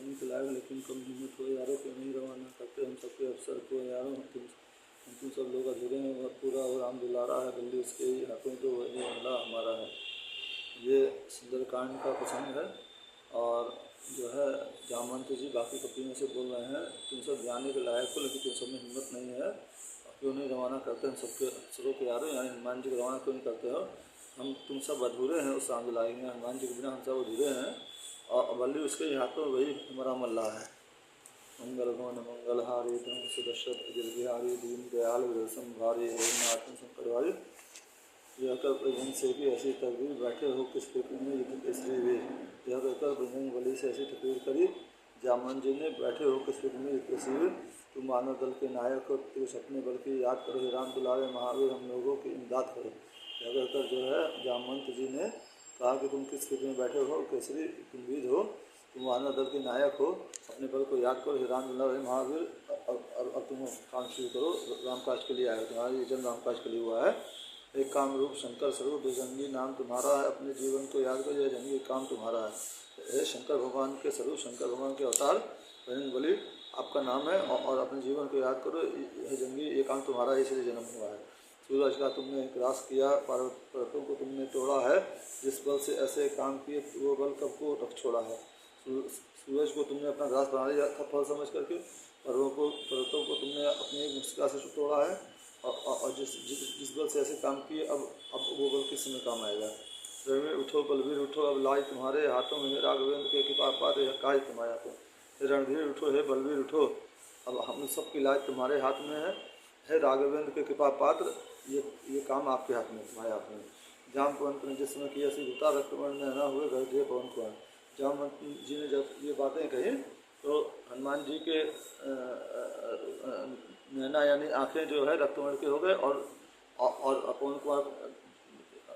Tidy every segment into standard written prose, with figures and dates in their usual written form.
जाने के लायक, लेकिन कम हिम्मत हो यारो, क्यों नहीं रवाना करते हम सबके अफसर को यारो। तुम सब लोग अधूरे हैं, वह पूरा और राम दुलारा है, बल्कि उसके ही हाथों तो वही अल्लाह हमारा है। ये सुंदरकांड का प्रसंग है। और जो है जामवंत जी बाकी कपियों से बोल रहे हैं, तुम सब जाने के लायक हो, लेकिन तुम सब में हिम्मत नहीं है, क्यों नहीं रवाना करते हम सबके अफसरों के यारो, यानी हनुमान जी को रवाना क्यों नहीं करते हो। हम तुम सब अधूरे हैं उस राम दुलारी में, हनुमान जी के बिना हम सब अधूरे हैं, और बल्कि उसके हाथों वही हमारा मल्ला है। मंगल भवन मंगल हारी धर्म सुदर्शत अजर बिहारी दीन दयाल विरसम भारी नाथ संकट भारी। यह कर बजरंग से की ऐसी तकदीर, बैठे हो किस फिक्र में युद्ध केसरी वीर। यह कहकर बजरंग बली से ऐसी तकदीर करी, जामवंत जी ने, बैठे हो किस फिक्र में युद्ध केसरी वीर। तुम मानव दल के नायक हो, कुछ अपने बल की याद करो, हे राम दुलारे महावीर, हम लोगों की इमदाद करो। यह कहकर जो है जामवंत जी ने कहा कि तुम किस फिक्र में बैठे हो केसरी, तुम वीर हो, तुम वानर दल के नायक हो, अपने बल को याद करो, हे राम दुलारे महावीर, अब तुम काम शुरू करो, रामकाज के लिए आए हो, तुम्हारा ये जन्म रामकाज के लिए हुआ है। एक काम रूप शंकर स्वरूप बजरंगी नाम तुम्हारा है, अपने जीवन को याद करो, यह जंगी काम तुम्हारा है। हे शंकर भगवान के स्वरूप, शंकर भगवान के अवतार बजरंग बली आपका नाम है, और अपने जीवन को याद करो, यह जंगी ये काम तुम्हारा है, इसलिए जन्म हुआ है। सूरज का तुमने ग्रास किया, पर्वतों को तुमने तोड़ा है, जिस बल से ऐसे काम किए वो बल कब को रख छोड़ा है। सूरज को तुमने अपना ग्रास बना लिया था फल समझ करके, पर्वतों को तुमने अपनी मुस्का से तोड़ा है, और जिस बल से ऐसे काम किए अब वो बल किस समय काम आएगा। रणवीर उठो बलवीर उठो, अब लाज तुम्हारे हाथों में, राघवेंद्र के कृपा पात्र काज तुम्हारे हाथों। रणवीर उठो हे बलवीर उठो, अब हम सब की लाज तुम्हारे हाथ में है राघवेंद्र के कृपा पात्र, ये काम आपके हाथ में, तुम्हारे हाथ में। जामवंत ने जिस समय किया सीता रक्तमण में न हुए घर गए पवन कुमार। जामवंत जी ने जब ये बातें कही तो हनुमान जी के नैना यानी आँखें जो है रक्तवर्ण के हो गए, और पवन कुमार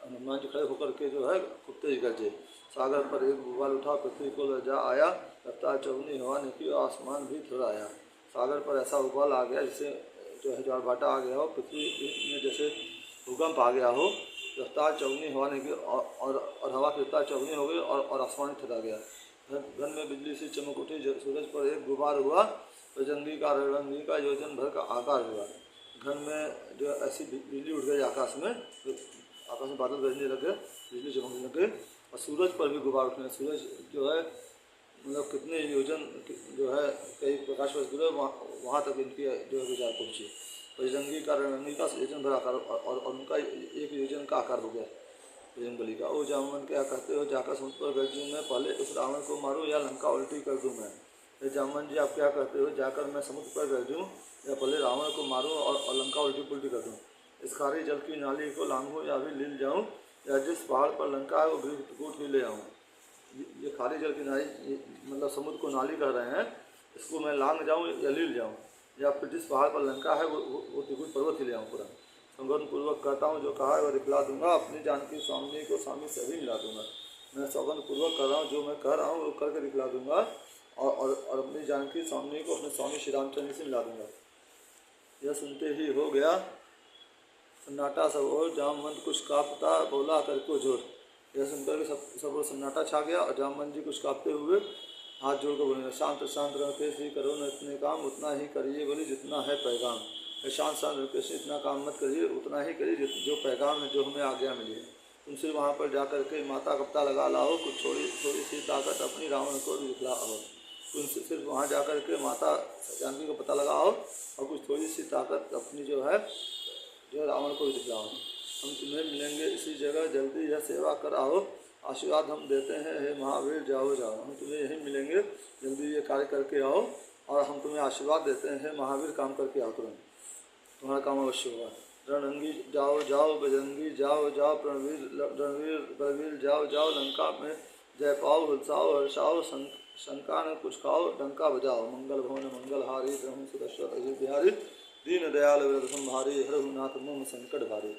हनुमान जी खड़े होकर के जो है खूब तेज गरजे। सागर पर एक भूवाल उठा, पृथ्वी को जा आया, रफ्तार चौगुनी हवा निकली, आसमान भी थोड़ाया। सागर पर ऐसा उबाल आ गया जिससे जो है ज्वारभाटा आ गया हो, पृथ्वी में जैसे भूकंप आ गया हो, रफ्तार चौगुनी हवा निकली, और हवा की रफ्तार चौगुनी हो गई, और आसमान थरा गया। घन में बिजली सी चमक उठी, सूरज पर एक गुबार हुआ, बजरंगी का रणरंगी का योजन भर का आकार हुआ। घन में जो ऐसी बिजली उठ गई आकाश में, आकाश में बादल गरजने लगे, बिजली चमकने लगे, और सूरज पर भी गुबार उठने। सूरज जो है मतलब कितने योजन जो है कई प्रकाश वर्ष दूर वहाँ तक इनकी जो है विचार पहुँची। बजरंगी का रणरंगी का योजन भर आकार, और उनका एक योजन का आकार हो गया बजरंग बली का। ओ जामवन क्या कहते हो, जाकर समुद्र पर गर्जूँ मैं, पहले उस रावण को मारूँ या लंका उल्टी कर दूँ मैं। ये जामवन जी आप क्या कहते हो, जाकर मैं समुद्र पर गर्जूँ या पहले रावण को मारूँ और लंका उल्टी पुल्टी कर दूँ। इस खारी जल की नाली को लांघूँ या भी लील जाऊँ, या जिस पहाड़ पर लंका है वो त्रिकूट ही ले आऊँ। ये खारी जल की नाली मतलब समुद्र को नाली कह रहे हैं, इसको मैं लांघ जाऊँ या लील जाऊँ, या फिर जिस पहाड़ पर लंका है वो त्रिकूट पर्वत ही ले आऊँ पूरा। सौगंध पूर्वक कहता हूँ जो कहा है वह दिखला दूंगा, अपनी जानकी स्वामी को स्वामी से भी मिला दूंगा। मैं सौगंध पूर्वक कर रहा हूँ, जो मैं कह रहा हूँ वो करके दिखला दूंगा, और अपनी जानकी स्वामी को अपने स्वामी श्री रामचंद्र से मिला दूंगा। यह सुनते ही हो गया सन्नाटा सब और, जामवंत कुछ काँपता बोला करके जोर। यह सुनकर के सब सन्नाटा छा गया, और जामवंत जी कुछ काँपते हुए हाथ जोड़ कर बोले, शांत शांत रहो श्री, करो न इतने काम, उतना ही करिए बोली जितना है पैगाम। शांत शांत रहो श्री, इतना काम मत करिए, उतना ही करिए जो पैगाम है, जो हमें आज्ञा मिली है। तुम सिर्फ वहाँ पर जा कर के माता का पता लगा लाओ, कुछ थोड़ी सी ताकत अपनी रावण को दिखला आओ। तुम सिर्फ वहाँ जा कर के माता जानकी का पता लगाओ, और कुछ थोड़ी सी ताकत अपनी जो है रावण को भी दिखलाओ। हम तुम्हें मिलेंगे इसी जगह, जल्दी यह सेवा कर आओ, आशीर्वाद हम देते हैं हे महावीर जाओ जाओ। हम तुम्हें यहीं मिलेंगे, जल्दी ये कार्य करके आओ, और हम तुम्हें आशीर्वाद देते हैं हे महावीर, काम करके आओ तुरंत, तुम्हारा काम अवश्य होगा। रणरंगी जाओ जाओ, बजरंगी जाओ जाओ, रणवीर बलवीर जाओ जाओ, लंका में जय पाओ, हुलसाओ हर्षाओ, शंका न कुछ खाओ, डंका बजाओ। मंगल भवन मंगल हारी, ब्रह्म सुदर्शन अजय बिहारी, दीन दयाल विरद संभारी, हरहु नाथ मुम संकट भारी।